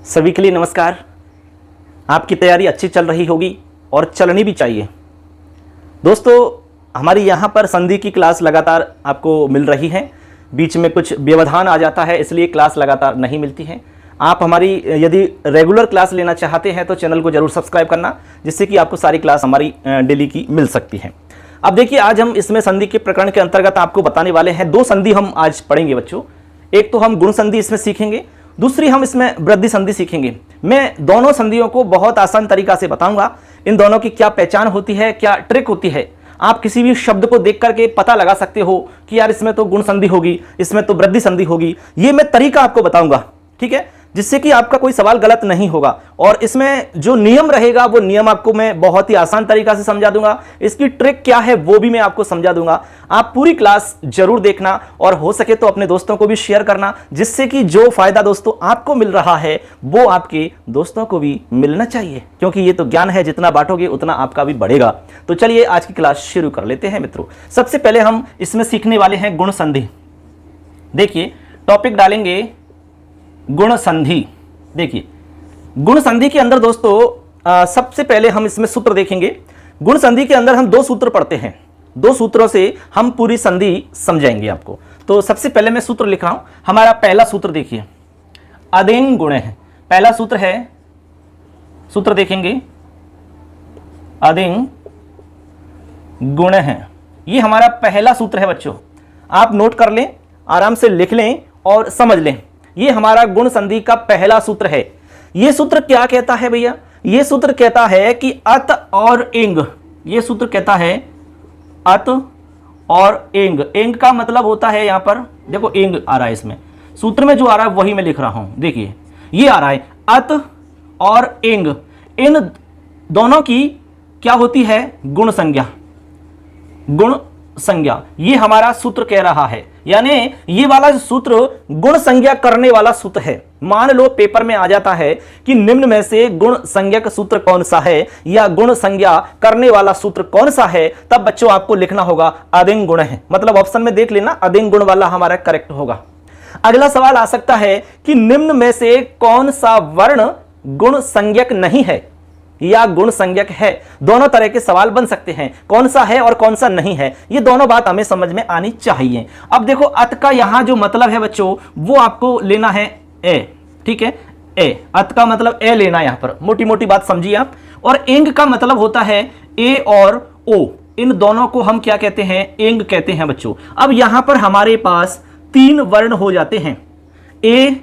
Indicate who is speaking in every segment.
Speaker 1: सभी के लिए नमस्कार। आपकी तैयारी अच्छी चल रही होगी और चलनी भी चाहिए। दोस्तों, हमारी यहाँ पर संधि की क्लास लगातार आपको मिल रही है। बीच में कुछ व्यवधान आ जाता है, इसलिए क्लास लगातार नहीं मिलती है। आप हमारी यदि रेगुलर क्लास लेना चाहते हैं तो चैनल को जरूर सब्सक्राइब करना, जिससे कि आपको सारी क्लास हमारी डेली की मिल सकती है। अब देखिए, आज हम इसमें संधि के प्रकरण के अंतर्गत आपको बताने वाले हैं। दो संधि हम आज पढ़ेंगे बच्चों। एक तो हम गुण संधि इसमें सीखेंगे, दूसरी हम इसमें वृद्धि संधि सीखेंगे। मैं दोनों संधियों को बहुत आसान तरीका से बताऊंगा। इन दोनों की क्या पहचान होती है, क्या ट्रिक होती है। आप किसी भी शब्द को देख करके पता लगा सकते हो कि यार इसमें तो गुण संधि होगी, इसमें तो वृद्धि संधि होगी। ये मैं तरीका आपको बताऊंगा, ठीक है, जिससे कि आपका कोई सवाल गलत नहीं होगा। और इसमें जो नियम रहेगा वो नियम आपको मैं बहुत ही आसान तरीका से समझा दूंगा। इसकी ट्रिक क्या है वो भी मैं आपको समझा दूंगा। आप पूरी क्लास जरूर देखना और हो सके तो अपने दोस्तों को भी शेयर करना, जिससे कि जो फायदा दोस्तों आपको मिल रहा है वो आपके दोस्तों को भी मिलना चाहिए, क्योंकि ये तो ज्ञान है, जितना बांटोगे उतना आपका भी बढ़ेगा। तो चलिए आज की क्लास शुरू कर लेते हैं मित्रों। सबसे पहले हम इसमें सीखने वाले हैं गुण संधि। देखिए, टॉपिक डालेंगे गुण संधि। देखिए, गुण संधि के अंदर दोस्तों सबसे पहले हम इसमें सूत्र देखेंगे। गुण संधि के अंदर हम दो सूत्र पढ़ते हैं, दो सूत्रों से हम पूरी संधि समझाएंगे आपको। तो सबसे पहले मैं सूत्र लिख रहा हूं। हमारा पहला सूत्र देखिए, अदेंग गुण है। पहला सूत्र है, सूत्र देखेंगे, अदेंग गुण है। ये हमारा पहला सूत्र है बच्चों। आप नोट कर लें, आराम से लिख लें और समझ लें। ये हमारा गुण संधि का पहला सूत्र है। ये सूत्र क्या कहता है भैया? ये सूत्र कहता है कि अत और इंग। ये सूत्र कहता है अत और इंग। इंग का मतलब होता है, यहां पर देखो इंग आ रहा है, इसमें सूत्र में जो आ रहा है वही मैं लिख रहा हूं। देखिए, ये आ रहा है अत और इंग। इन दोनों की क्या होती है? गुण संज्ञा। गुण संज्ञा ये हमारा सूत्र कह रहा है। यानी ये वाला सूत्र गुण संज्ञा करने वाला सूत्र है। मान लो पेपर में आ जाता है कि निम्न में से गुण संज्ञक सूत्र कौन सा है या गुण संज्ञा करने वाला सूत्र कौन सा है, तब बच्चों आपको लिखना होगा अदेंग गुण है। मतलब ऑप्शन में देख लेना, अदेंग गुण वाला हमारा करेक्ट होगा। अगला सवाल आ सकता है कि निम्न में से कौन सा वर्ण गुण संज्ञक नहीं है या गुण संज्ञक है। दोनों तरह के सवाल बन सकते हैं, कौन सा है और कौन सा नहीं है। ये दोनों बात हमें समझ में आनी चाहिए। अब देखो, अत का यहां जो मतलब है बच्चों, वो आपको लेना है ए, ठीक है, ए। अत का मतलब ए लेना, यहां पर मोटी मोटी बात समझिए आप। और इंग का मतलब होता है ए और ओ। इन दोनों को हम क्या कहते हैं? इंग कहते हैं बच्चों। अब यहां पर हमारे पास तीन वर्ण हो जाते हैं, ए,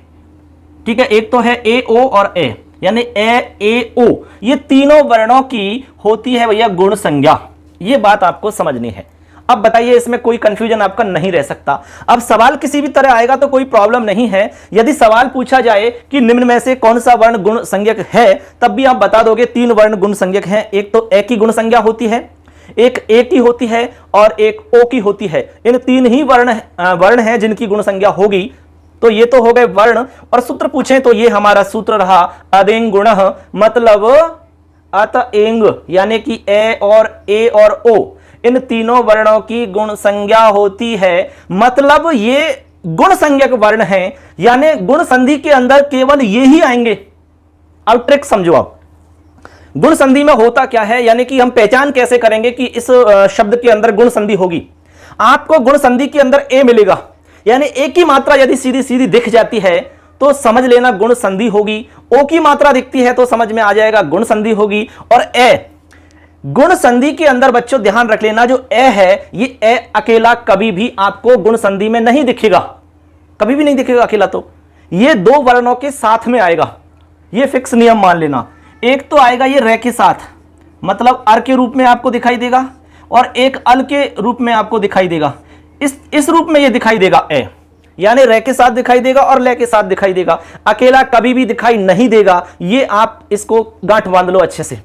Speaker 1: ठीक है, एक तो है ए ओ और ए, यानी ए ओ। ये तीनों वर्णों की होती है भैया गुण संज्ञा। ये बात आपको समझनी है। अब बताइए, इसमें कोई कंफ्यूजन आपका नहीं रह सकता। अब सवाल किसी भी तरह आएगा तो कोई प्रॉब्लम नहीं है। यदि सवाल पूछा जाए कि निम्न में से कौन सा वर्ण गुण संज्ञक है, तब भी आप बता दोगे तीन वर्ण गुण संज्ञक हैं। एक तो ए की गुण संज्ञा होती है, एक ए की होती है और एक ओ की होती है। इन तीन ही वर्ण हैं जिनकी गुण संज्ञा होगी। तो ये तो हो गए वर्ण। और सूत्र पूछें तो ये हमारा सूत्र रहा अदेंग गुण, मतलब अत इंग, यानी कि ए और ओ, इन तीनों वर्णों की गुण संज्ञा होती है। मतलब ये गुण संज्ञक वर्ण है, यानी गुण संधि के अंदर केवल ये ही आएंगे। अब ट्रिक समझो आप, गुण संधि में होता क्या है, यानी कि हम पहचान कैसे करेंगे कि इस शब्द के अंदर गुण संधि होगी। आपको गुण संधि के अंदर ए मिलेगा, यानी ए की मात्रा यदि सीधी सीधी दिख जाती है तो समझ लेना गुण संधि होगी। ओ की मात्रा दिखती है तो समझ में आ जाएगा गुण संधि होगी। और ए, गुण संधि के अंदर बच्चों ध्यान रख लेना, जो ए है, ये ए अकेला कभी भी आपको गुण संधि में नहीं दिखेगा, कभी भी नहीं दिखेगा अकेला। तो ये दो वर्णों के साथ में आएगा, ये फिक्स नियम मान लेना। एक तो आएगा ये रे के साथ, मतलब अर के रूप में आपको दिखाई देगा, और एक अल के रूप में आपको दिखाई देगा। इस रूप में ये दिखाई देगा ए, यानी रे के साथ दिखाई देगा और ले के साथ दिखाई देगा। अकेला कभी भी दिखाई नहीं देगा। ये आप इसको गांठ बांध लो अच्छे से।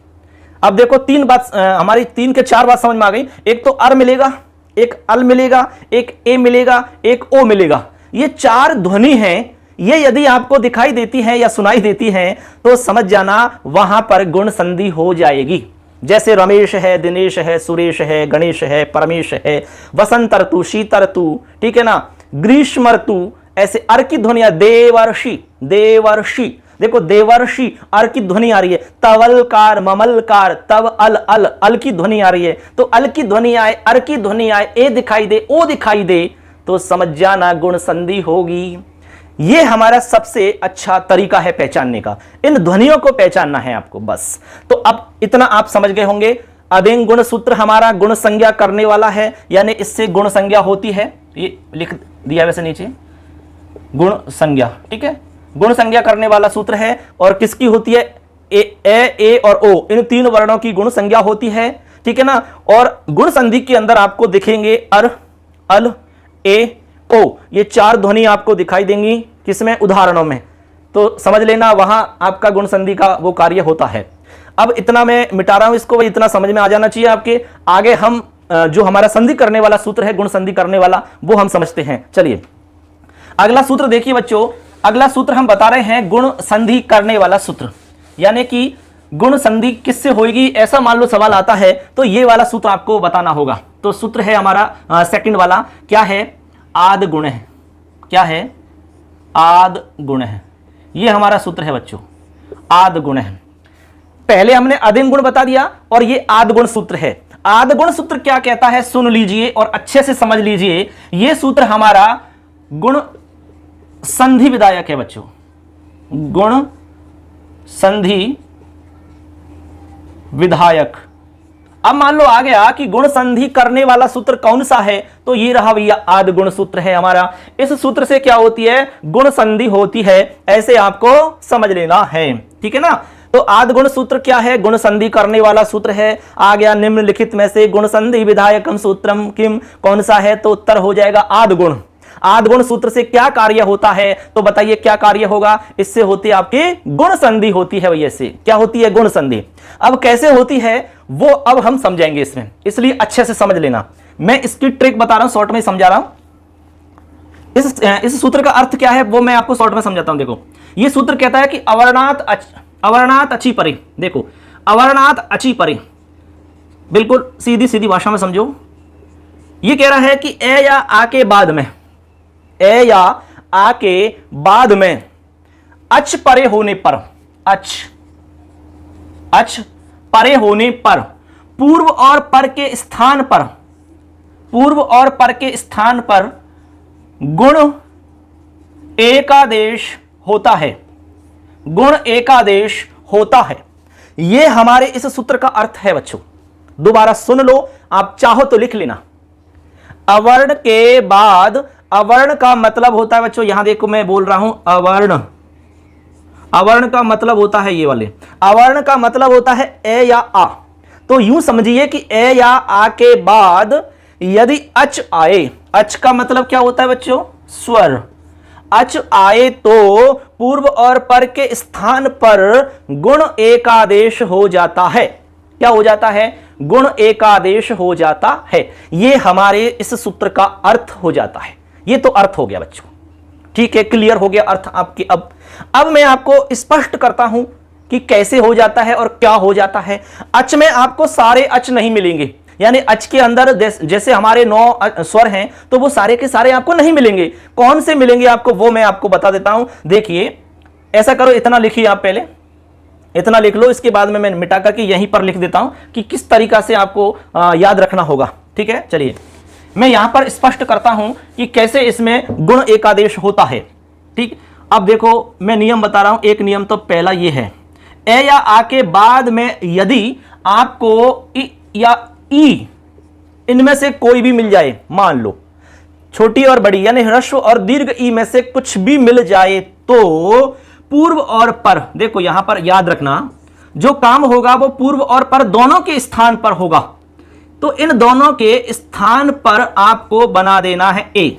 Speaker 1: अब देखो, तीन बात हमारी, तीन के चार बात समझ में आ गई। एक तो अर मिलेगा, एक अल मिलेगा, एक ए मिलेगा, एक ओ मिलेगा। ये चार ध्वनि हैं। ये यदि आपको दिखाई देती है या सुनाई देती है तो समझ जाना वहां पर गुण संधि हो जाएगी। जैसे रमेश है, दिनेश है, सुरेश है, गणेश है, परमेश है, वसंत ऋतु, शीत ऋतु, ठीक है ना, ग्रीष्म ऋतु, ऐसे अर की ध्वनियां, देवर्षि, देवर्षि, देखो देवर्षि, अर की ध्वनि आ रही है, तवलकार, ममलकार, तव अल, अल की ध्वनि आ रही है, तो अल की ध्वनि आए, अर की ध्वनि आए, ए दिखाई दे, ओ दिखाई दे, तो समझ जाना गुण संधि होगी। ये हमारा सबसे अच्छा तरीका है पहचानने का, इन ध्वनियों को पहचानना है आपको बस। तो अब इतना आप समझ गए होंगे। अदिंग गुण सूत्र हमारा गुण संज्ञा करने वाला है, यानी इससे गुण संज्ञा होती है, ये लिख दिया वैसे नीचे, गुण संज्ञा, ठीक है, गुण संज्ञा करने वाला सूत्र है। और किसकी होती है? ए और ओ, इन तीन वर्णों की गुण संज्ञा होती है, ठीक है ना। और गुण संधि के अंदर आपको दिखेंगे अर, अल, ए, ओ, ये चार ध्वनि आपको दिखाई देंगी, किसमें? उदाहरणों में। तो समझ लेना वहां आपका गुण संधि का वो कार्य होता है। अब इतना मैं मिटा रहा हूं इसको, इतना समझ में आ जाना चाहिए आपके। आगे हम जो हमारा संधि करने वाला सूत्र है, गुण संधि करने वाला, वो हम समझते हैं। चलिए अगला सूत्र देखिए बच्चों, अगला सूत्र हम बता रहे हैं गुण संधि करने वाला सूत्र, यानी कि गुण संधि किससे होगी, ऐसा मान लो सवाल आता है तो ये वाला सूत्र आपको बताना होगा। तो सूत्र है हमारा सेकंड वाला, क्या है? आद गुण है। क्या है? आद गुण है। ये हमारा सूत्र है बच्चों, आद गुण है। पहले हमने अदिंग गुण बता दिया और ये आद गुण सूत्र है। आद गुण सूत्र क्या कहता है सुन लीजिए और अच्छे से समझ लीजिए। ये सूत्र हमारा गुण संधि विधायक है बच्चों, गुण संधि विधायक। अब मान लो आ गया कि गुण संधि करने वाला सूत्र कौन सा है, तो ये रहा भैया आद गुण सूत्र है हमारा। इस सूत्र से क्या होती है? गुण संधि होती है, ऐसे आपको समझ लेना है, ठीक है ना। तो आद गुण सूत्र क्या है? गुण संधि करने वाला सूत्र है। आ गया निम्नलिखित में से गुण संधि विधायकम सूत्रम किम, कौन सा है? तो उत्तर हो जाएगा आद गुण। आद गुण सूत्र से क्या कार्य होता है, तो बताइए क्या कार्य होगा? इससे होती है आपकी गुण संधि होती है भैया, से क्या होती है? गुण संधि। अब कैसे होती है वो अब हम समझेंगे इसमें, इसलिए अच्छे से समझ लेना। मैं इसकी ट्रिक बता रहा हूं, शॉर्ट में समझा रहा हूं। इस सूत्र का अर्थ क्या है वो मैं आपको शॉर्ट में समझाता हूं। देखो ये सूत्र कहता है कि अवर्णात अची परे, देखो अवर्णात अची परे, बिल्कुल सीधी सीधी भाषा में समझो। ये कह रहा है कि ए या आ के बाद में, ए या आ के बाद में अच परे होने पर, अच परे होने पर, पूर्व और पर के स्थान पर, पूर्व और पर के स्थान पर गुण एकादेश होता है, गुण एकादेश होता है। यह हमारे इस सूत्र का अर्थ है बच्चों। दोबारा सुन लो, आप चाहो तो लिख लेना। अवर्ण के बाद, अवर्ण का मतलब होता है बच्चों, यहां देखो मैं बोल रहा हूं अवर्ण, अवर्ण का मतलब होता है ये वाले, अवर्ण का मतलब होता है ए या आ। तो यूं समझिए कि ए या आ के बाद यदि अच आए, अच का मतलब क्या होता है बच्चों? स्वर। अच आए तो पूर्व और पर के स्थान पर गुण एकादेश हो जाता है। क्या हो जाता है? गुण एकादेश हो जाता है। यह हमारे इस सूत्र का अर्थ हो जाता है। यह तो अर्थ हो गया बच्चों, ठीक है, क्लियर हो गया अर्थ आपके। अब मैं आपको स्पष्ट करता हूं कि कैसे हो जाता है और क्या हो जाता है। अच में आपको सारे अच नहीं मिलेंगे, यानी अच के अंदर जैसे हमारे 9 स्वर हैं तो वो सारे के सारे आपको नहीं मिलेंगे। कौन से मिलेंगे आपको वो मैं आपको बता देता हूं। देखिए ऐसा करो, इतना लिखिए आप, पहले इतना लिख लो, इसके बाद में मैं मिटा करके यहीं पर लिख देता हूं कि किस तरीका से आपको याद रखना होगा, ठीक है। चलिए मैं यहां पर स्पष्ट करता हूं कि कैसे इसमें गुण एकादेश होता है, ठीक। अब देखो मैं नियम बता रहा हूं। एक नियम तो पहला ये है, ए या आ के बाद में यदि आपको इ या ई इनमें से कोई भी मिल जाए, मान लो छोटी और बड़ी यानी ह्रस्व और दीर्घ ई में से कुछ भी मिल जाए, तो पूर्व और पर, देखो यहां पर याद रखना, जो काम होगा वो पूर्व और पर दोनों के स्थान पर होगा। तो इन दोनों के स्थान पर आपको बना देना है ए।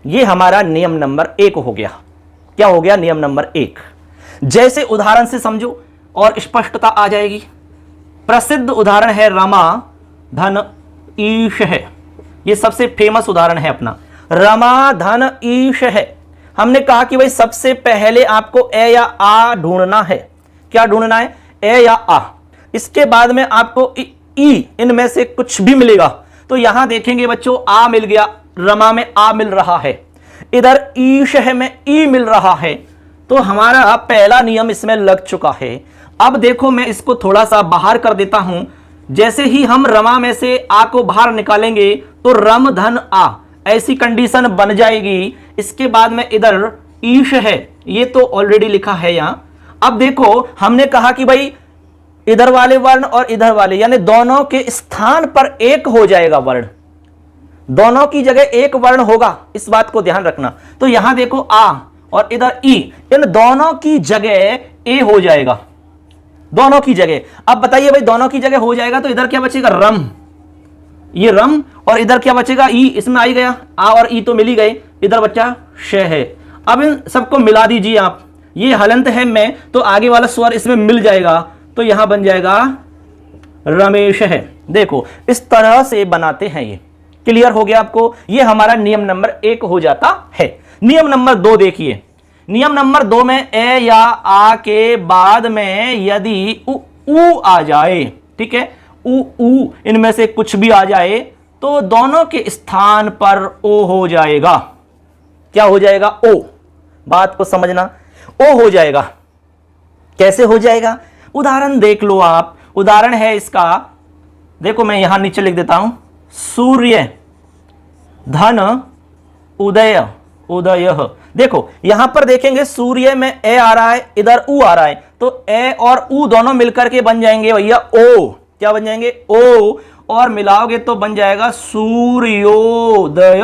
Speaker 1: ये हमारा नियम नंबर 1 हो गया। क्या हो गया? नियम नंबर 1। जैसे उदाहरण से समझो और स्पष्टता आ जाएगी। प्रसिद्ध उदाहरण है रमा धन ईश है, ये सबसे फेमस उदाहरण है अपना। रमा धन ईश है। हमने कहा कि भाई सबसे पहले आपको ए या आ ढूंढना है। क्या ढूंढना है? ए या आ। इसके बाद में आपको ई इनमें से कुछ भी मिलेगा। तो यहां देखेंगे बच्चों, आ मिल गया, रमा में आ मिल रहा है, इधर ईश में ई मिल रहा है, तो हमारा पहला नियम इसमें लग चुका है। अब देखो मैं इसको थोड़ा सा बाहर कर देता हूं। जैसे ही हम रमा में से आ को बाहर निकालेंगे तो रम धन आ, ऐसी कंडीशन बन जाएगी। इसके बाद में इधर ईश है, ये तो ऑलरेडी लिखा है यहां। अब देखो हमने कहा कि भाई इधर वाले वर्ण और इधर वाले यानी दोनों के स्थान पर एक हो जाएगा वर्ण, दोनों की जगह एक वर्ण होगा, इस बात को ध्यान रखना। तो यहां देखो आ और इधर ई, इन दोनों की जगह ए हो जाएगा, दोनों की जगह। अब बताइए भाई दोनों की जगह हो जाएगा तो इधर क्या बचेगा, रम, ये रम, और इधर क्या बचेगा, ई, इसमें आ ही गया, आ और ई तो मिल ही गए, इधर बच्चा श है। अब इन सबको मिला दीजिए आप, ये हलंत है मैं, तो आगे वाला स्वर इसमें मिल जाएगा, तो यहां बन जाएगा रमेश है। देखो इस तरह से बनाते हैं ये। क्लियर हो गया आपको? ये हमारा नियम नंबर 1 हो जाता है। नियम नंबर 2 देखिए। नियम नंबर 2 में ए या आ के बाद में यदि उ आ जाए, ठीक है, उ इनमें से कुछ भी आ जाए तो दोनों के स्थान पर ओ हो जाएगा। क्या हो जाएगा? ओ। बात को समझना, ओ हो जाएगा। कैसे हो जाएगा? उदाहरण देख लो आप। उदाहरण है इसका, देखो मैं यहां नीचे लिख देता हूं, सूर्य धन उदय, उदय। देखो यहां पर देखेंगे सूर्य में ए आ रहा है, इधर उ आ रहा है, तो ए और उ दोनों मिलकर के बन जाएंगे भैया ओ। क्या बन जाएंगे? ओ। और मिलाओगे तो बन जाएगा सूर्योदय,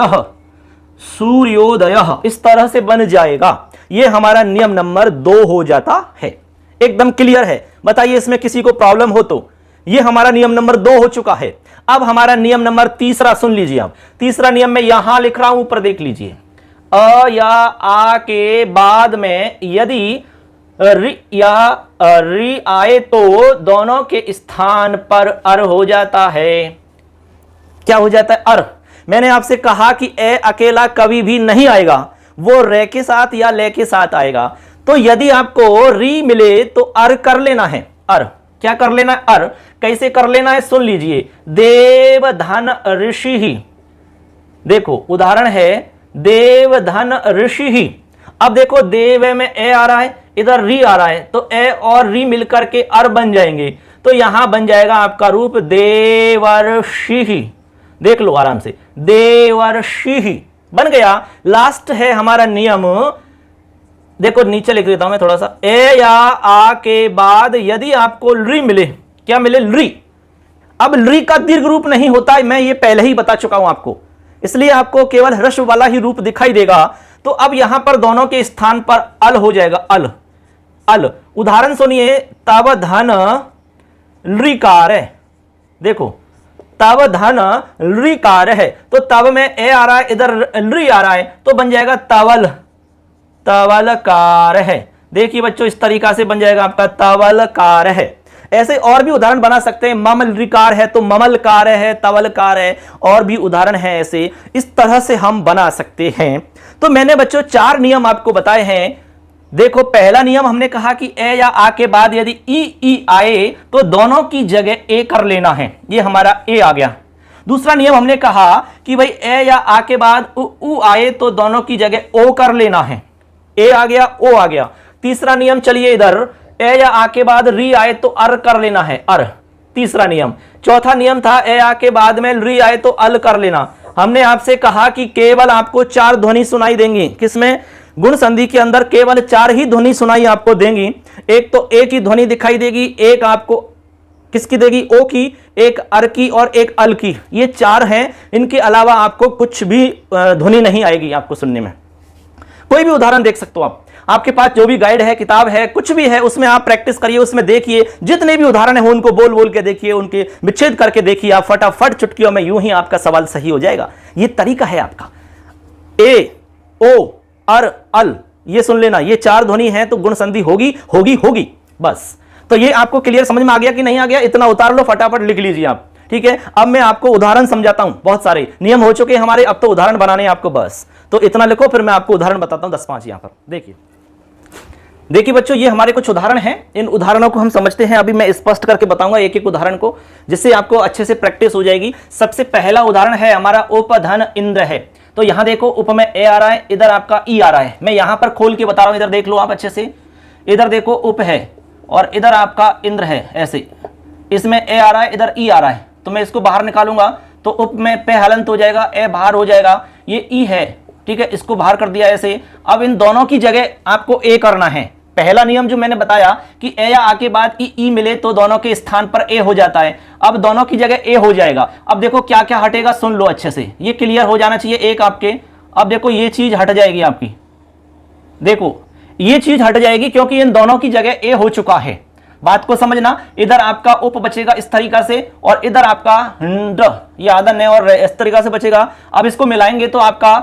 Speaker 1: सूर्योदय। इस तरह से बन जाएगा। ये हमारा नियम नंबर 2 हो जाता है। एकदम क्लियर है? बताइए इसमें किसी को प्रॉब्लम हो तो। ये हमारा नियम नंबर 2 हो चुका है। अब हमारा नियम नंबर 3 सुन लीजिए आप। तीसरा नियम में यहां लिख रहा हूं, ऊपर देख लीजिए। अ या आ के बाद में यदि रि या रि आए तो दोनों के स्थान पर अर हो जाता है। क्या हो जाता है? अर। मैंने आपसे कहा कि ए अकेला कभी भी नहीं आएगा, वो रे के साथ या ले के साथ आएगा। तो यदि आपको री मिले तो अर कर लेना है। अर क्या कर लेना है? अर कैसे कर लेना है सुन लीजिए। देव धन ऋषि ही, देखो उदाहरण है देव धन ऋषि ही। अब देखो देव में ए आ रहा है, इधर री आ रहा है, तो ए और री मिलकर के अर बन जाएंगे। तो यहां बन जाएगा आपका रूप देवर्षि ही। देख लो आराम से, देवर्षि ही बन गया। लास्ट है हमारा नियम, देखो नीचे लिख देता हूं मैं थोड़ा सा। ए या आ के बाद यदि आपको री मिले, क्या मिले? री। अब री का दीर्घ रूप नहीं होता है, मैं ये पहले ही बता चुका हूं आपको, इसलिए आपको केवल ह्रस्व वाला ही रूप दिखाई देगा। तो अब यहां पर दोनों के स्थान पर अल हो जाएगा, अल, अल। उदाहरण सुनिए, तव धन ऋकार है। देखो तव धन ऋकार है, तो तव में ए आ रहा है, इधर री आ रहा है, तो बन जाएगा तवल, तवलकार है। देखिए बच्चों इस तरीका से बन जाएगा आपका तवलकार है। ऐसे और भी उदाहरण बना सकते हैं। ममल रिकार है तो ममलकार है, तवलकार है, और भी उदाहरण है ऐसे। इस तरह से हम बना सकते हैं। तो मैंने बच्चों 4 नियम आपको बताए हैं। देखो पहला नियम हमने कहा कि ए या आ के बाद यदि ई आए तो दोनों की जगह ए कर लेना है, ये हमारा ए आ गया। दूसरा नियम हमने कहा कि भाई ए या आ के बाद उ आए तो दोनों की जगह ओ कर लेना है, ए आ गया, ओ आ गया। तीसरा नियम चलिए इधर, ए या आ के बाद री आए तो अर कर लेना है, अर, तीसरा नियम। चौथा नियम था ए आ के बाद में री आए तो अल कर लेना। हमने आपसे कहा कि केवल आपको 4 ध्वनि सुनाई देंगी। किसमें? गुण संधि के अंदर केवल 4 ही ध्वनि सुनाई आपको देंगी। एक तो ए की ध्वनि दिखाई देगी, एक आपको किसकी देगी? ओ की, एक अर की और एक अल की। ये 4 हैं, इनके अलावा आपको कुछ भी ध्वनि नहीं आएगी आपको सुनने में। कोई भी उदाहरण देख सकते हो आप, आपके पास जो भी गाइड है, किताब है, कुछ भी है, उसमें आप प्रैक्टिस करिए, उसमें देखिए, जितने भी उदाहरण है उनको बोल बोल के देखिए, उनके विच्छेद करके देखिए। आप फटाफट चुटकियों में यूं ही आपका सवाल सही हो जाएगा। ये तरीका है आपका। ए, ओ, अर, अल, ये सुन लेना, ये 4 ध्वनि है तो गुण संधि होगी होगी होगी, बस। तो ये आपको क्लियर समझ में आ गया कि नहीं आ गया? इतना उतार लो, फटाफट लिख लीजिए आप, ठीक है। अब मैं आपको उदाहरण समझाता हूं। बहुत सारे नियम हो चुके हैं हमारे, अब तो उदाहरण बनाने हैं आपको, बस। तो इतना लिखो, फिर मैं आपको उदाहरण बताता हूं 10-5 यहां पर। देखिए बच्चों, ये हमारे कुछ उदाहरण हैं। इन उदाहरणों को हम समझते हैं। अभी मैं स्पष्ट करके बताऊंगा एक एक उदाहरण को, जिससे आपको अच्छे से प्रैक्टिस हो जाएगी। सबसे पहला उदाहरण है हमारा उपधन इंद्र है। तो यहां देखो उप में ए आ रहा है, इधर आपका ई आ रहा है। मैं यहां पर खोल के बता रहा हूं, इधर देख लो आप अच्छे से। इधर देखो उप है और इधर आपका इंद्र है, ऐसे इसमें ए आ रहा है, इधर ई आ रहा है। तो मैं इसको बाहर निकालूंगा तो उप में पे हलंत हो जाएगा, ए बाहर हो जाएगा, ये ई है, ठीक है, इसको बाहर कर दिया ऐसे। अब इन दोनों की जगह आपको ए करना है। पहला नियम जो मैंने बताया कि ए या आ के बाद ई मिले तो दोनों के स्थान पर ए हो जाता है, अब दोनों की जगह ए हो जाएगा। अब देखो क्या क्या हटेगा, सुन लो अच्छे से, ये क्लियर हो जाना चाहिए एक आपके। अब देखो ये चीज हट जाएगी आपकी, देखो ये चीज हट जाएगी क्योंकि इन दोनों की जगह ए हो चुका है। बात को समझना, इधर आपका उप बचेगा इस तरीका से और इधर आपका ये आधा ने और इस तरीका से बचेगा। अब इसको मिलाएंगे तो आपका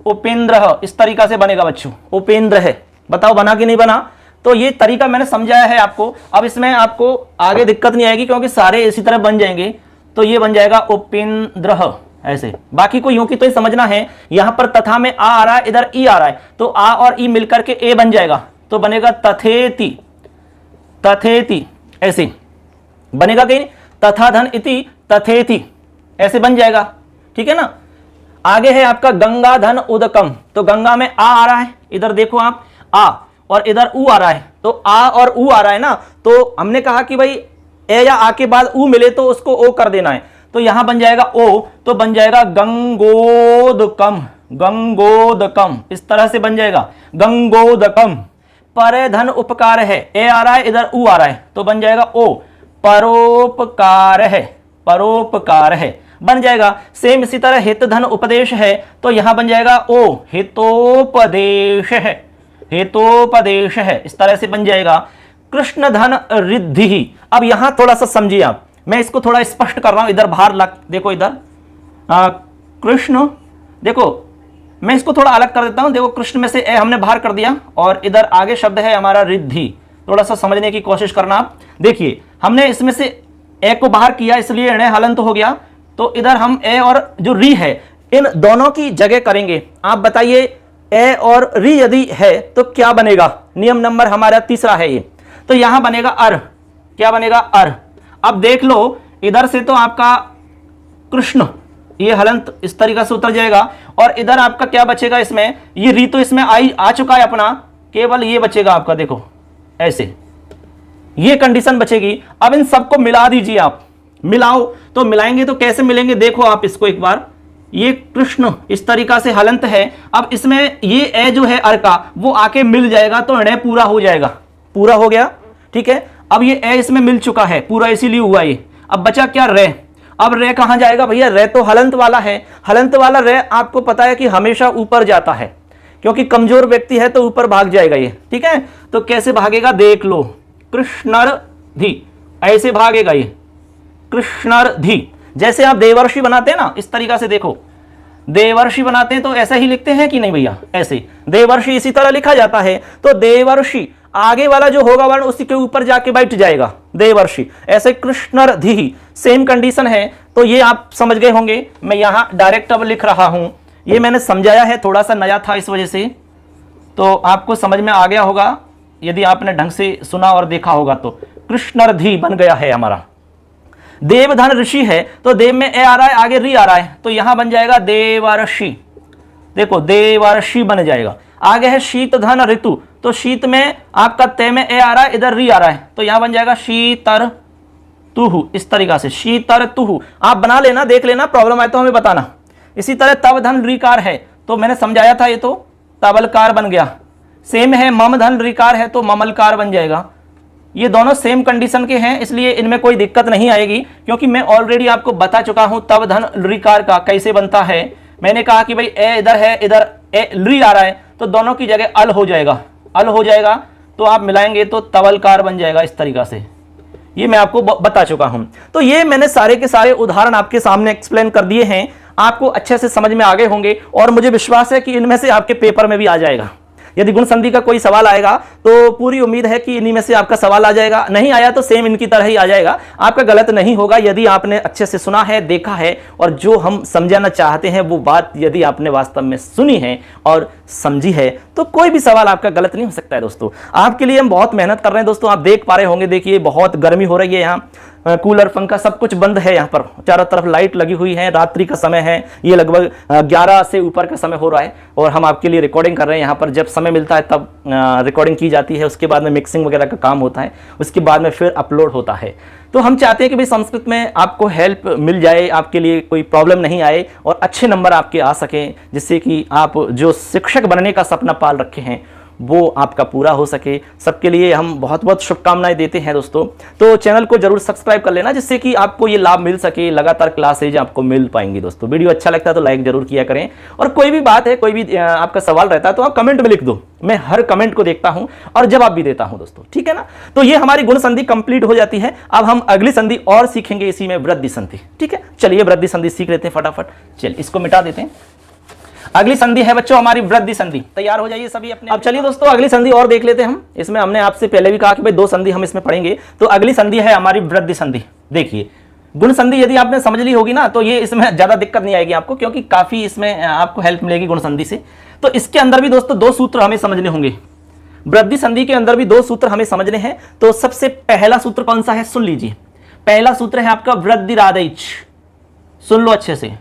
Speaker 1: उपेंद्र इस तरीका से बनेगा बच्चों, उपेंद्र है। बताओ बना कि नहीं बना? तो ये तरीका मैंने समझाया है आपको। अब इसमें आपको आगे दिक्कत नहीं आएगी क्योंकि सारे इसी तरह बन जाएंगे। तो ये बन जाएगा उपेंद्र ऐसे। बाकी को यूं की तो समझना है, यहां पर तथा में आ रहा है, इधर ई आ रहा है, तो आ और ई मिलकर के ए बन जाएगा, तो बनेगा तथेति, तथेति ऐसे बनेगा कहीं, तथा धन इति तथेति ऐसे बन जाएगा, ठीक है ना। आगे है आपका गंगा धन उदकम, तो गंगा में आ रहा है, इधर देखो आप आ, और इधर ऊ आ रहा है, तो आ और ऊ आ रहा है ना, तो हमने कहा कि भाई ए या आ के बाद ऊ मिले तो उसको ओ कर देना है, तो यहां बन जाएगा ओ, तो बन जाएगा गंगोदकम, गंगोदकम इस तरह से बन जाएगा गंगोदकम। पर धन उपकार है, ए आ रहा है, इधर ऊ आ रहा है, तो बन जाएगा ओ, परोपकार है, परोपकार है बन जाएगा। सेम इसी तरह हित धन उपदेश है, तो यहां बन जाएगा ओ, हितोपदेश है, हितोपदेश है इस तरह से बन जाएगा। कृष्ण धन रिद्धि, अब यहां थोड़ा सा समझिए आप, मैं इसको थोड़ा स्पष्ट कर रहा हूं, इधर बाहर देखो, इधर कृष्ण, देखो मैं इसको थोड़ा अलग कर देता हूं, देखो कृष्ण में से ए हमने बाहर कर दिया और इधर आगे शब्द है हमारा रिद्धि, थोड़ा सा समझने की कोशिश करना आप। देखिए हमने इसमें से ए को बाहर किया इसलिए ऋण हलंत हो गया, तो इधर हम ए और जो री है इन दोनों की जगह करेंगे। आप बताइए ए और री यदि है तो क्या बनेगा? नियम नंबर हमारा तीसरा है ये, तो यहां बनेगा अर, क्या बनेगा? अर। अब देख लो इधर से तो आपका कृष्ण ये हलंत इस तरीका से उतर जाएगा और इधर आपका क्या बचेगा, इसमें ये री तो इसमें आ चुका है अपना, केवल ये बचेगा आपका, देखो ऐसे ये कंडीशन बचेगी। अब इन सबको मिला दीजिए आप, मिलाओ, तो मिलाएंगे तो कैसे मिलेंगे देखो आप इसको एक बार, ये कृष्ण इस तरीका से हलंत है, अब इसमें ये ए जो है अर का वो आके मिल जाएगा तो ऋण पूरा हो जाएगा, पूरा हो गया, ठीक है। अब ये ए इसमें मिल चुका है पूरा, इसीलिए हुआ ये। अब बचा क्या? रे। अब रे कहां जाएगा भैया? रे तो हलंत वाला है, हलंत वाला रे आपको पता है कि हमेशा ऊपर जाता है, क्योंकि कमजोर व्यक्ति है तो ऊपर भाग जाएगा ये, ठीक है। तो कैसे भागेगा देख लो, कृष्णर्धि ऐसे भागेगा ये, कृष्णर्धि। जैसे आप देवर्षि बनाते हैं ना, इस तरीका से देखो, देवर्षि बनाते हैं तो ऐसा ही लिखते हैं कि नहीं भैया? ऐसे देवर्षि इसी तरह लिखा जाता है, तो देवर्षि आगे वाला जो होगा वर्ण उसी के ऊपर जाके बैठ जाएगा, देवर्षि। ऐसे कृष्णर्धि सेम कंडीशन है, तो ये आप समझ गए होंगे। मैं यहां डायरेक्ट अब लिख रहा हूं, ये मैंने समझाया है, थोड़ा सा नया था इस वजह से, तो आपको समझ में आ गया होगा यदि आपने ढंग से सुना और देखा होगा। तो कृष्णर्धि बन गया है हमारा। देवधन ऋषि है, तो देव में ए आ रहा है, आगे री आ रहा है, तो यहां बन जाएगा देवर्षि, देखो देवर्षि बन जाएगा। आगे है शीत धन ऋतु, तो शीत में आपका ते में ए आ रहा है, इधर री आ रहा है, तो यहां बन जाएगा शीतर तुहु, इस तरीका से शीतर तुहु। आप बना लेना, देख लेना, प्रॉब्लम आए तो हमें बताना। इसी तरह तब धन रिकार है, तो मैंने समझाया था, ये तो तबलकार बन गया। सेम है मम धन रिकार है, तो ममलकार बन जाएगा। ये दोनों सेम कंडीशन के हैं, इसलिए इनमें कोई दिक्कत नहीं आएगी, क्योंकि मैं ऑलरेडी आपको बता चुका हूं तब धन रिकार का कैसे बनता है। मैंने कहा कि भाई ए इधर है, इधर ए री आ रहा है, तो दोनों की जगह अल हो जाएगा, अल हो जाएगा, तो आप मिलाएंगे तो तवलकार बन जाएगा इस तरीका से। ये मैं आपको बता चुका हूं। तो ये मैंने सारे के सारे उदाहरण आपके सामने एक्सप्लेन कर दिए हैं, आपको अच्छे से समझ में आ गए होंगे, और मुझे विश्वास है कि इनमें से आपके पेपर में भी आ जाएगा। यदि गुण संधि का कोई सवाल आएगा तो पूरी उम्मीद है कि इन्हीं में से आपका सवाल आ जाएगा, नहीं आया तो सेम इनकी तरह ही आ जाएगा, आपका गलत नहीं होगा यदि आपने अच्छे से सुना है, देखा है, और जो हम समझाना चाहते हैं वो बात यदि आपने वास्तव में सुनी है और समझी है तो कोई भी सवाल आपका गलत नहीं हो सकता है दोस्तों। आपके लिए हम बहुत मेहनत कर रहे हैं दोस्तों, आप देख पा रहे होंगे, देखिए बहुत गर्मी हो रही है यहाँ, कूलर पंखा सब कुछ बंद है, यहाँ पर चारों तरफ लाइट लगी हुई है, रात्रि का समय है, ये लगभग 11 से ऊपर का समय हो रहा है और हम आपके लिए रिकॉर्डिंग कर रहे हैं। यहाँ पर जब समय मिलता है तब रिकॉर्डिंग की जाती है, उसके बाद में मिक्सिंग वगैरह का काम होता है, उसके बाद में फिर अपलोड होता है। तो हम चाहते हैं कि भाई संस्कृत में आपको हेल्प मिल जाए, आपके लिए कोई प्रॉब्लम नहीं आए और अच्छे नंबर आपके आ सकें, जिससे कि आप जो शिक्षक बनने का सपना पाल रखे हैं वो आपका पूरा हो सके। सबके लिए हम बहुत बहुत शुभकामनाएं देते हैं दोस्तों। तो चैनल को जरूर सब्सक्राइब कर लेना, जिससे कि आपको ये लाभ मिल सके, लगातार क्लासेज आपको मिल पाएंगी दोस्तों। वीडियो अच्छा लगता है तो लाइक जरूर किया करें और कोई भी बात है, कोई भी आपका सवाल रहता है तो आप कमेंट में लिख दो, मैं हर कमेंट को देखता हूं और जवाब भी देता हूं दोस्तों, ठीक है ना। तो ये हमारी गुण संधि कंप्लीट हो जाती है। अब हम अगली संधि और सीखेंगे इसी में, वृद्धि संधि, ठीक है। चलिए वृद्धि संधि सीख लेते हैं फटाफट। चलिए इसको मिटा देते हैं। अगली संधि है बच्चों हमारी वृद्धि संधि। तैयार हो जाइए सभी अपने। अब चलिए दोस्तों अगली संधि और देख लेते हैं हम। इसमें हमने आपसे पहले भी कहा कि भाई 2 संधि हम इसमें पढ़ेंगे, तो अगली संधि है हमारी वृद्धि संधि। देखिए गुण संधि यदि आपने समझ ली होगी ना तो ये इसमें ज्यादा दिक्कत नहीं आएगी आपको, क्योंकि काफी इसमें आपको हेल्प मिलेगी गुण संधि से। तो इसके अंदर भी दोस्तों 2 सूत्र हमें समझने होंगे। वृद्धि संधि के अंदर भी 2 सूत्र हमें समझने हैं। तो सबसे पहला सूत्र कौन सा है, सुन लीजिए। पहला सूत्र है आपका वृद्धिरादैच। सुन लो अच्छे से,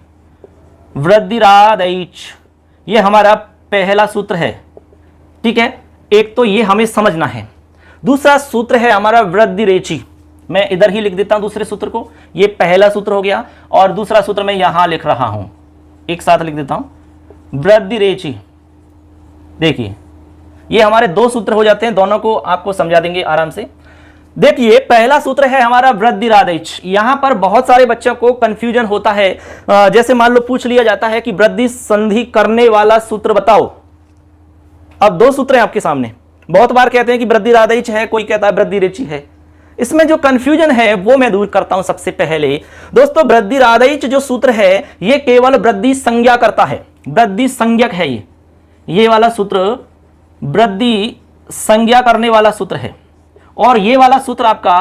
Speaker 1: वृद्धिरादैच, ये हमारा पहला सूत्र है, ठीक है। एक तो ये हमें समझना है। दूसरा सूत्र है हमारा वृद्धिरेचि। मैं इधर ही लिख देता हूं दूसरे सूत्र को, ये पहला सूत्र हो गया और दूसरा सूत्र मैं यहां लिख रहा हूं, एक साथ लिख देता हूं, वृद्धिरेचि। देखिए ये हमारे 2 सूत्र हो जाते हैं, दोनों को आपको समझा देंगे आराम से। देखिए पहला सूत्र है हमारा वृद्धिरादैच। यहां पर बहुत सारे बच्चों को कंफ्यूजन होता है। जैसे मान लो पूछ लिया जाता है कि वृद्धि संधि करने वाला सूत्र बताओ। अब 2 सूत्र हैं आपके सामने, बहुत बार कहते हैं कि वृद्धिरादैच है, कोई कहता है वृद्धिरेचि है। इसमें जो कंफ्यूजन है वो मैं दूर करता हूं सबसे पहले। दोस्तों वृद्धिरादैच जो सूत्र है ये केवल वृद्धि संज्ञा करता है, वृद्धि संज्ञक है। ये वाला सूत्र वृद्धि संज्ञा करने वाला सूत्र है और ये वाला सूत्र आपका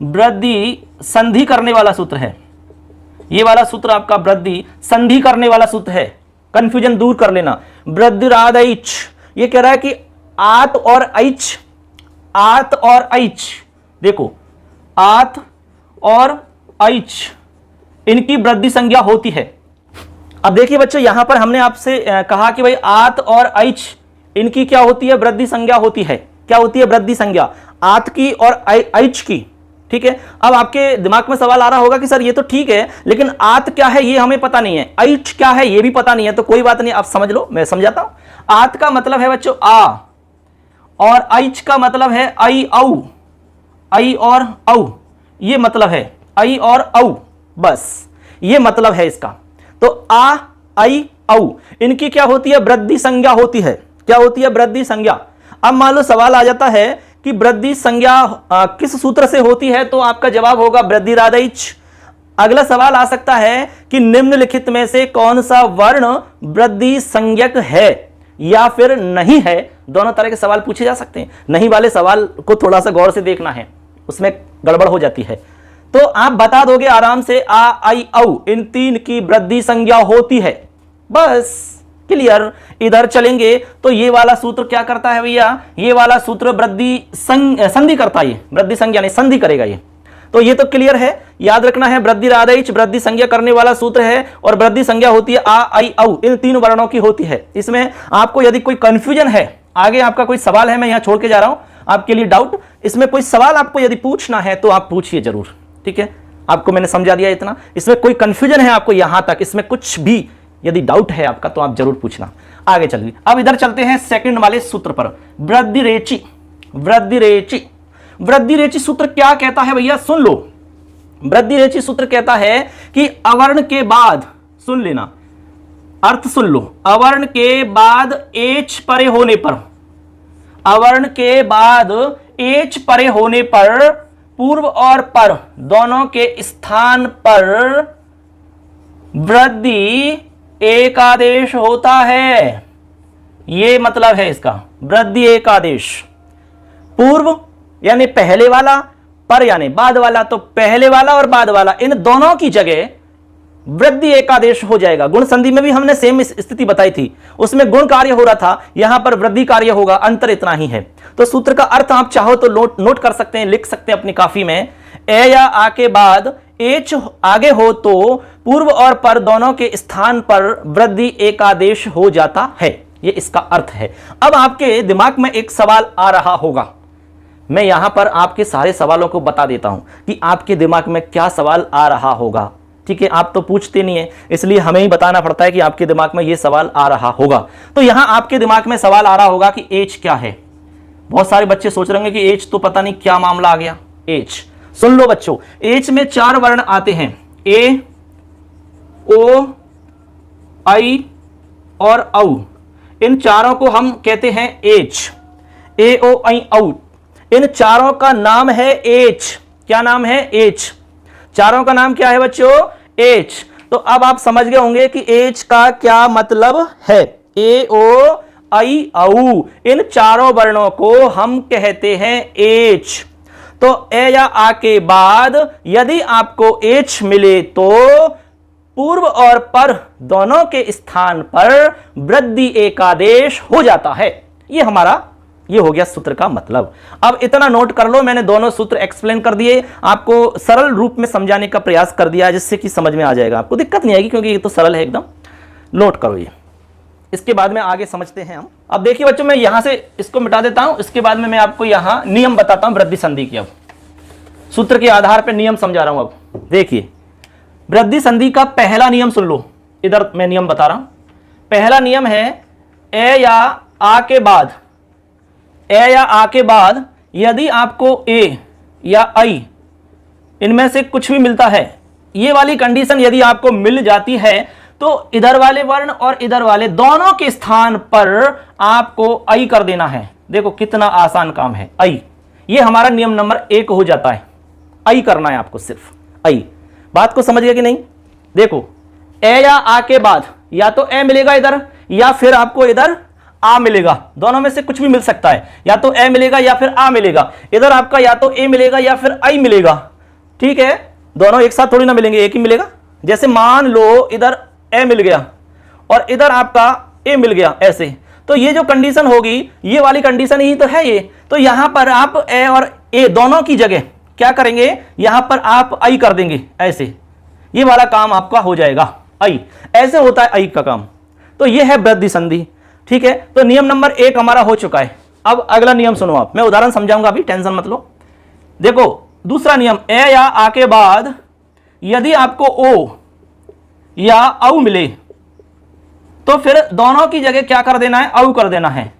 Speaker 1: वृद्धि संधि करने वाला सूत्र है। ये वाला सूत्र आपका वृद्धि संधि करने वाला सूत्र है। कंफ्यूजन दूर कर लेना। वृद्धिरादैच ये कह रहा है कि आत और ऐच, आत और ऐच, देखो आत और ऐच इनकी वृद्धि संज्ञा होती है। अब देखिए बच्चों यहां पर हमने आपसे कहा कि भाई आत और ऐच इनकी क्या होती है, वृद्धि संज्ञा होती है। क्या होती है, वृद्धि संज्ञा, आत की और ऐच की, ठीक है। अब आपके दिमाग में सवाल आ रहा होगा कि सर ये तो ठीक है लेकिन आत क्या है ये हमें पता नहीं है, ऐच क्या है ये भी पता नहीं है। तो कोई बात नहीं, आप समझ लो, मैं समझाता हूं। आत का मतलब है बच्चों आ और ऐच का मतलब है ऐ औ, ऐ और औ, ये मतलब है ऐ और औ, बस ये मतलब है इसका। तो आ ऐ औ इनकी क्या होती है, वृद्धि संज्ञा होती है। क्या होती है, वृद्धि संज्ञा। अब मान लो सवाल आ जाता है कि वृद्धि संज्ञा किस सूत्र से होती है, तो आपका जवाब होगा वृद्धिरादैच। अगला सवाल आ सकता है कि निम्नलिखित में से कौन सा वर्ण वृद्धि संज्ञक है या फिर नहीं है। दोनों तरह के सवाल पूछे जा सकते हैं। नहीं वाले सवाल को थोड़ा सा गौर से देखना है, उसमें गड़बड़ हो जाती है। तो आप बता दोगे आराम से आ ऐ औ इन 3 की वृद्धि संज्ञा होती है, बस क्लियर। इधर चलेंगे तो ये वाला सूत्र क्या करता है भैया, ये वाला सूत्र वृद्धि संधि करता है, वृद्धि संज्ञा नहीं संधि करेगा ये। तो ये तो क्लियर है, याद रखना है। वृद्धिरादैच वृद्धि संज्ञा करने वाला सूत्र है और वृद्धि संज्ञा होती है आ ऐ औ, इन 3 वर्णों की होती है। इसमें आपको यदि कोई कंफ्यूजन है, आगे आपका कोई सवाल है, मैं यहां छोड़ के जा रहा हूं आपके लिए डाउट, इसमें कोई सवाल आपको यदि पूछना है तो आप पूछिए जरूर, ठीक है। आपको मैंने समझा दिया इतना। इसमें कोई कंफ्यूजन है आपको यहां तक, इसमें कुछ भी यदि डाउट है आपका तो आप जरूर पूछना। आगे चलिए, अब इधर चलते हैं सेकंड वाले सूत्र पर, वृद्धिरेचि। वृद्धिरेचि, वृद्धिरेचि सूत्र क्या कहता है भैया, सुन लो। वृद्धिरेचि सूत्र कहता है कि अवर्ण के बाद, सुन लेना, अर्थ सुन लो, अवर्ण के बाद एच परे होने पर, अवर्ण के बाद एच परे होने पर पूर्व और पर दोनों के स्थान पर वृद्धि एक आदेश होता है। ये मतलब है इसका, वृद्धि एक आदेश। पूर्व यानी पहले वाला, पर यानी बाद वाला, तो पहले वाला और बाद वाला इन दोनों की जगह वृद्धि एकादेश हो जाएगा। गुण संधि में भी हमने सेम स्थिति बताई थी, उसमें गुण कार्य हो रहा था, यहां पर वृद्धि कार्य होगा, अंतर इतना ही है। तो सूत्र का अर्थ आप चाहो तो नोट कर सकते हैं, लिख सकते हैं अपनी काफी में। ए या आ के बाद एच आगे हो तो पूर्व और पर दोनों के स्थान पर वृद्धि एकादेश हो जाता है, ये इसका अर्थ है। अब आपके दिमाग में एक सवाल आ रहा होगा, मैं यहां पर आपके सारे सवालों को बता देता हूं कि आपके दिमाग में क्या सवाल आ रहा होगा। ठीक है, आप तो पूछते नहीं है, इसलिए हमें ही बताना पड़ता है कि आपके दिमाग में यह सवाल आ रहा होगा। तो यहां आपके दिमाग में सवाल आ रहा होगा कि एच क्या है। बहुत सारे बच्चे सोच रहे होंगे कि एच तो पता नहीं क्या मामला आ गया। एच सुन लो बच्चों, एच में 4 वर्ण आते हैं, ए, ओ, आई और औ। इन चारों को हम कहते हैं एच। ए, ओ, आई, औ, इन चारों का नाम है एच। क्या नाम है? एच। चारों का नाम क्या है बच्चों? एच। तो अब आप समझ गए होंगे कि एच का क्या मतलब है। ए, ओ, आई, औ, इन चारों वर्णों को हम कहते हैं एच। तो ए या आ के बाद यदि आपको एच मिले तो पूर्व और पर दोनों के स्थान पर वृद्धि एकादेश हो जाता है। ये हो गया सूत्र का मतलब। अब इतना नोट कर लो, मैंने दोनों सूत्र एक्सप्लेन कर दिए, आपको सरल रूप में समझाने का प्रयास कर दिया, जिससे कि समझ में आ जाएगा, आपको दिक्कत नहीं आएगी, क्योंकि ये तो सरल है एकदम। नोट करो ये, इसके बाद में आगे समझते हैं हम। अब देखिए बच्चों, मैं यहां से इसको मिटा देता हूं, इसके बाद में मैं आपको यहां नियम बताता हूं वृद्धि संधि की। अब सूत्र के आधार पर नियम समझा रहा हूं। अब देखिए, वृद्धि संधि का पहला नियम सुन लो, इधर मैं नियम बता रहा हूं। पहला नियम है ए या आ के बाद यदि आपको ए या आई इनमें से कुछ भी मिलता है, ये वाली कंडीशन यदि आपको मिल जाती है, तो इधर वाले वर्ण और इधर वाले दोनों के स्थान पर आपको आई कर देना है। देखो कितना आसान काम है। आई, ये हमारा नियम नंबर 1 हो जाता है। आई करना है आपको, सिर्फ आई। बात को समझ गए कि नहीं? देखो, ए या आ के बाद या तो ए मिलेगा इधर, या फिर आपको इधर आ मिलेगा। दोनों में से कुछ भी मिल सकता है, या तो ए मिलेगा या फिर आ मिलेगा। इधर आपका या तो ए मिलेगा या फिर आई मिलेगा। ठीक है, दोनों एक साथ थोड़ी ना मिलेंगे, एक ही मिलेगा। जैसे मान लो इधर ए मिल गया और इधर आपका ए मिल गया, ऐसे। तो ये जो कंडीशन होगी, ये वाली कंडीशन ही तो है ये। तो यहां पर आप ए और ए दोनों की जगह क्या करेंगे, यहां पर आप आई कर देंगे, ऐसे। ये वाला काम आपका हो जाएगा, आई। ऐसे होता है आई का काम। तो ये है वृद्धि संधि। ठीक है, तो नियम नंबर 1 हमारा हो चुका है। अब अगला नियम सुनो आप, मैं उदाहरण समझाऊंगा, अभी टेंशन मत लो। देखो दूसरा नियम, ए या आ के बाद यदि आपको ओ या औ मिले तो फिर दोनों की जगह क्या कर देना है, औ कर देना है।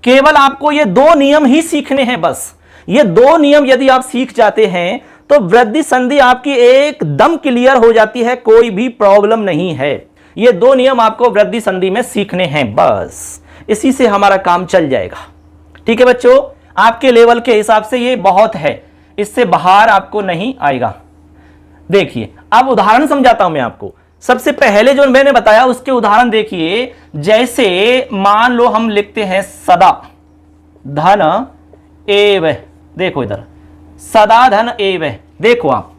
Speaker 1: केवल आपको ये 2 नियम ही सीखने हैं, बस। ये 2 नियम यदि आप सीख जाते हैं तो वृद्धि संधि आपकी एकदम क्लियर हो जाती है, कोई भी प्रॉब्लम नहीं है। ये 2 नियम आपको वृद्धि संधि में सीखने हैं, बस। इसी से हमारा काम चल जाएगा। ठीक है बच्चों, आपके लेवल के हिसाब से ये बहुत है, इससे बाहर आपको नहीं आएगा। देखिए, अब उदाहरण समझाता हूं मैं आपको। सबसे पहले जो मैंने बताया उसके उदाहरण देखिए। जैसे मान लो हम लिखते हैं सदा धन एव, देखो इधर सदा धन एव। देखो आप,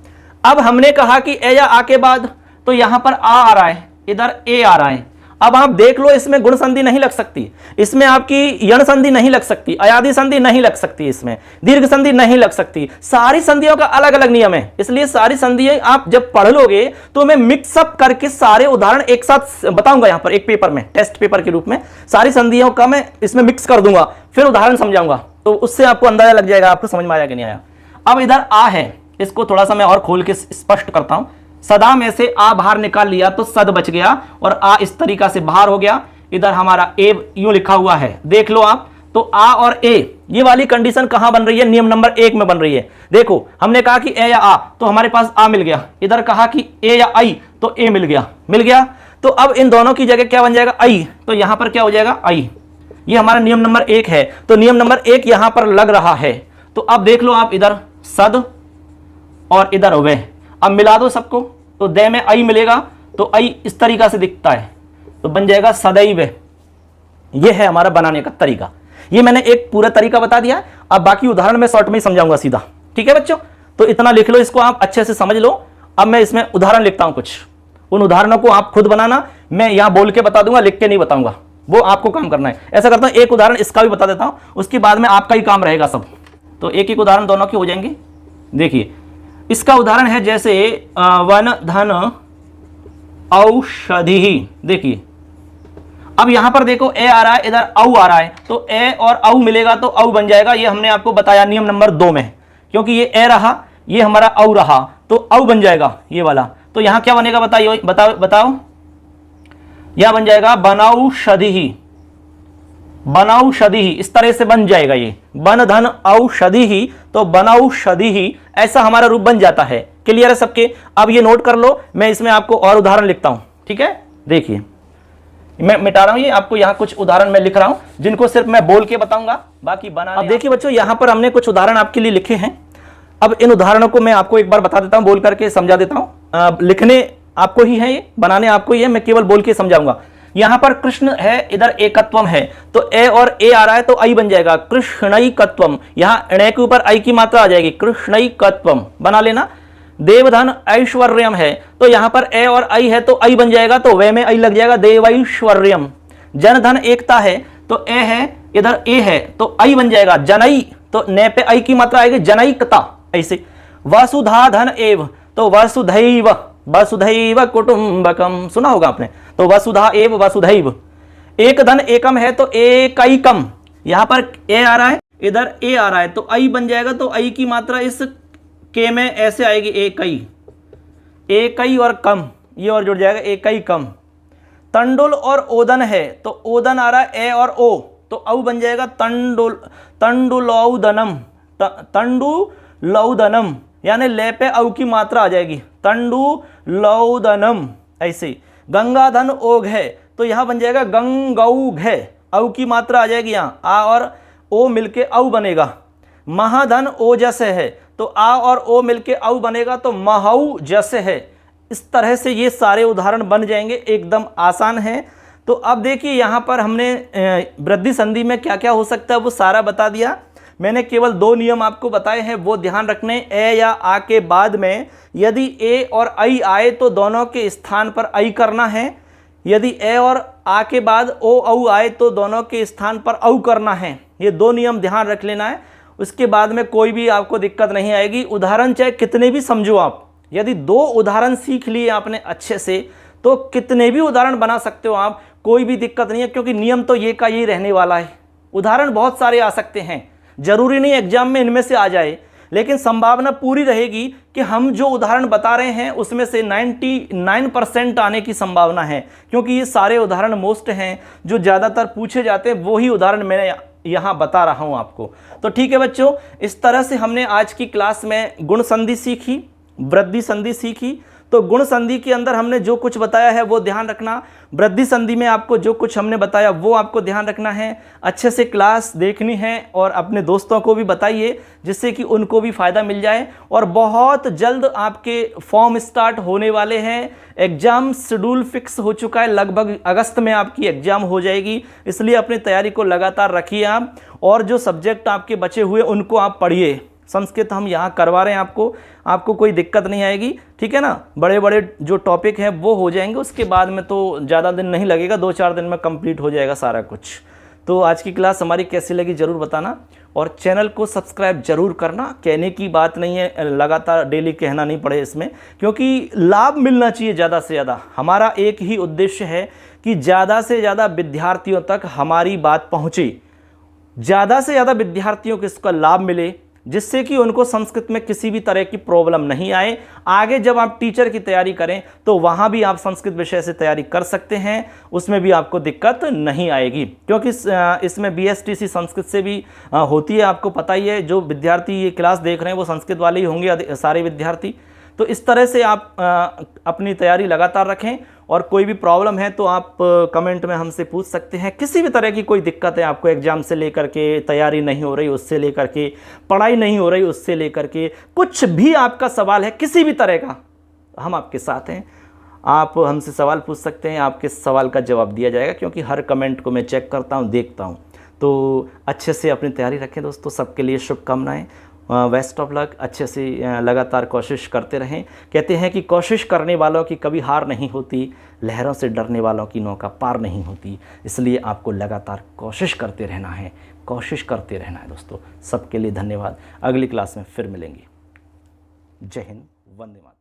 Speaker 1: अब हमने कहा कि ए या आ के बाद, तो यहां पर आ रहा है, इधर ए आ रहा है। अब आप देख लो, इसमें गुण संधि नहीं लग सकती, इसमें आपकी यण संधि नहीं लग सकती, अयादि संधि नहीं लग सकती, इसमें दीर्घ संधि नहीं लग सकती। सारी संधियों का अलग अलग नियम है, इसलिए सारी संधियां आप जब पढ़ लोगे तो मैं मिक्सअप करके सारे उदाहरण एक साथ बताऊंगा यहां पर एक पेपर में, टेस्ट पेपर के रूप में। सारी संधियों का मैं इसमें मिक्स कर दूंगा, फिर उदाहरण समझाऊंगा, तो उससे आपको अंदाजा लग जाएगा, आपको समझ में आया कि नहीं आया। अब इधर आ है, इसको थोड़ा सा मैं और खोल के स्पष्ट करता हूं। सदा में से आ बाहर निकाल लिया तो सद बच गया, और आ इस तरीका से बाहर हो गया। इधर हमारा ए यूं लिखा हुआ है, देख लो आप। तो आ और ए, ये वाली कंडीशन कहां बन रही है, नियम नंबर 1 में बन रही है। देखो, हमने कहा कि ए या आ, तो हमारे पास आ मिल गया। इधर कहा कि ए या आई, तो ए मिल गया। तो अब इन दोनों की जगह क्या बन जाएगा, आई। तो यहां पर क्या हो जाएगा, आई। ये हमारा नियम नंबर 1 है। तो नियम नंबर 1 यहां पर लग रहा है। तो अब देख लो आप, इधर सद और इधर वे, अब मिला दो सबको, तो दे में आई मिलेगा, तो आई इस तरीका से दिखता है, तो बन जाएगा सदैव। ये है हमारा बनाने का तरीका। ये मैंने एक पूरा तरीका बता दिया, अब बाकी उदाहरण में शॉर्ट में ही समझाऊंगा सीधा। ठीक है बच्चों, तो इतना लिख लो, इसको आप अच्छे से समझ लो। अब मैं इसमें उदाहरण लिखता हूं कुछ। उन उदाहरणों को आप खुद बनाना, मैं यहां बोल के बता दूंगा, लिख के नहीं बताऊंगा, वो आपको काम करना है। ऐसा करता हूं, एक उदाहरण इसका भी बता देता हूं, उसके बाद में आपका ही काम रहेगा सब। तो एक एक उदाहरण दोनों के हो जाएंगे। देखिए इसका उदाहरण है जैसे वन धन औषधि। देखिए अब यहां पर देखो ए आ रहा है, इधर औ आ रहा है, तो ए और औ मिलेगा तो औ बन जाएगा। ये हमने आपको बताया नियम नंबर 2 में, क्योंकि ये ए रहा, ये हमारा औ रहा, तो औ बन जाएगा ये वाला। तो यहां क्या बनेगा बताइए, बताओ बताओ। यह बन जाएगा बनौषधि, बनौषधि, इस तरह से बन जाएगा ये, बन धन औषधि, तो बनौषधि, ऐसा हमारा रूप बन जाता है। क्लियर है सबके? अब ये नोट कर लो, मैं इसमें आपको और उदाहरण लिखता हूं, ठीक है। देखिए मैं मिटा रहा हूं, ये आपको यहां कुछ उदाहरण मैं लिख रहा हूं जिनको सिर्फ मैं बोल के बताऊंगा, बाकी बना। अब देखिए बच्चों, यहां पर हमने कुछ उदाहरण आपके लिए लिखे हैं। अब इन उदाहरणों को मैं आपको एक बार बता देता हूं, बोल करके समझा देता हूं। लिखने आपको ही है, ये बनाने आपको ही है, मैं केवल बोल के समझाऊंगा। यहां पर कृष्ण है, इधर एकत्वम है, तो ए और ए आ रहा है तो आई बन जाएगा, कृष्णैकत्वम। यहां ण के ऊपर आई की मात्रा आ जाएगी, कृष्णैकत्वम, बना लेना। देवधन ऐश्वर्यम है, तो यहां पर ए और आई है तो आई बन जाएगा, तो वे में आई लग जाएगा, देवैश्वर्यम। जनधन एकता है, तो ए है, इधर ए है, तो आई बन जाएगा, जनई, तो ने पे आई की मात्रा आएगी, जनैकता। ऐसे वसुधा धन एव, तो वसुधैव, वसुधैव कुटुंबकम, सुना होगा आपने, तो वसुधा एव वसुधैव। एक धन एकम है, तो एकैकम, यहां पर ए आ रहा है, इधर ए आ रहा है, तो आई बन जाएगा, तो आई की मात्रा इस के में ऐसे आएगी, एकई, एकई और कम, ये और जुड़ जाएगा, एकई कम। तंडुल और ओदन है, तो ओदन आ रहा है ए और ओ, तो औ बन जाएगा, तंडुल, तंडुलौदनम, तंडुलौदनम, यानी ले पे औ की मात्रा आ जाएगी, तंडुलौदनम। ऐसे गंगाधन ओघ है, तो यहां बन जाएगा गंगौघ है, औ की मात्रा आ जाएगी, यहां आ और ओ मिलके औ बनेगा। महाधन ओजस है, तो आ और ओ मिलके औ बनेगा, तो महौ जस है। इस तरह से ये सारे उदाहरण बन जाएंगे, एकदम आसान है। तो अब देखिए यहां पर हमने वृद्धि संधि में क्या क्या हो सकता है वो सारा बता दिया। मैंने केवल 2 नियम आपको बताए हैं, वो ध्यान रखने। ए या आ के बाद में यदि ए और आई आए तो दोनों के स्थान पर आई करना है, यदि ए और आ के बाद ओ औ आए तो दोनों के स्थान पर औ करना है। ये 2 नियम ध्यान रख लेना है, उसके बाद में कोई भी आपको दिक्कत नहीं आएगी। उदाहरण चाहे कितने भी समझो आप, यदि 2 उदाहरण सीख लिए आपने अच्छे से तो कितने भी उदाहरण बना सकते हो आप, कोई भी दिक्कत नहीं है, क्योंकि नियम तो ये का ये रहने वाला है। उदाहरण बहुत सारे आ सकते हैं, जरूरी नहीं एग्जाम में इनमें से आ जाए, लेकिन संभावना पूरी रहेगी कि हम जो उदाहरण बता रहे हैं उसमें से 99% आने की संभावना है, क्योंकि ये सारे उदाहरण मोस्ट हैं जो ज़्यादातर पूछे जाते हैं, वही उदाहरण मैंने यहाँ बता रहा हूँ आपको। तो ठीक है बच्चों, इस तरह से हमने आज की क्लास में गुण संधि सीखी, वृद्धि संधि सीखी। तो गुण संधि के अंदर हमने जो कुछ बताया है वो ध्यान रखना, वृद्धि संधि में आपको जो कुछ हमने बताया वो आपको ध्यान रखना है। अच्छे से क्लास देखनी है और अपने दोस्तों को भी बताइए, जिससे कि उनको भी फ़ायदा मिल जाए। और बहुत जल्द आपके फॉर्म स्टार्ट होने वाले हैं, एग्ज़ाम शेड्यूल फिक्स हो चुका है, लगभग अगस्त में आपकी एग्ज़ाम हो जाएगी, इसलिए अपनी तैयारी को लगातार रखिए आप। और जो सब्जेक्ट आपके बचे हुए उनको आप पढ़िए। संस्कृत हम यहाँ करवा रहे हैं आपको कोई दिक्कत नहीं आएगी, ठीक है ना। बड़े बड़े जो टॉपिक हैं वो हो जाएंगे, उसके बाद में तो ज़्यादा दिन नहीं लगेगा, 2-4 दिन में कंप्लीट हो जाएगा सारा कुछ। तो आज की क्लास हमारी कैसी लगी ज़रूर बताना, और चैनल को सब्सक्राइब जरूर करना। कहने की बात नहीं है, लगातार डेली कहना नहीं पड़े इसमें, क्योंकि लाभ मिलना चाहिए ज़्यादा से ज़्यादा। हमारा एक ही उद्देश्य है कि ज़्यादा से ज़्यादा विद्यार्थियों तक हमारी बात पहुँचे, ज़्यादा से ज़्यादा विद्यार्थियों को इसका लाभ मिले, जिससे कि उनको संस्कृत में किसी भी तरह की प्रॉब्लम नहीं आए। आगे जब आप टीचर की तैयारी करें तो वहाँ भी आप संस्कृत विषय से तैयारी कर सकते हैं, उसमें भी आपको दिक्कत नहीं आएगी, क्योंकि इसमें BSTC संस्कृत से भी होती है, आपको पता ही है। जो विद्यार्थी ये क्लास देख रहे हैं वो संस्कृत वाले ही होंगे सारे विद्यार्थी। तो इस तरह से आप अपनी तैयारी लगातार रखें, और कोई भी प्रॉब्लम है तो आप कमेंट में हमसे पूछ सकते हैं। किसी भी तरह की कोई दिक्कत है आपको, एग्जाम से लेकर के, तैयारी नहीं हो रही उससे लेकर के, पढ़ाई नहीं हो रही उससे लेकर के, कुछ भी आपका सवाल है किसी भी तरह का, हम आपके साथ हैं। आप हमसे सवाल पूछ सकते हैं, आपके सवाल का जवाब दिया जाएगा, क्योंकि हर कमेंट को मैं चेक करता हूँ, देखता हूँ। तो अच्छे से अपनी तैयारी रखें दोस्तों, सबके लिए शुभकामनाएँ। बेस्ट ऑफ लक, अच्छे से लगातार कोशिश करते रहें। कहते हैं कि कोशिश करने वालों की कभी हार नहीं होती, लहरों से डरने वालों की नौका पार नहीं होती। इसलिए आपको लगातार कोशिश करते रहना है, कोशिश करते रहना है दोस्तों। सबके लिए धन्यवाद। अगली क्लास में फिर मिलेंगे। जय हिंद, वंदे मातरम।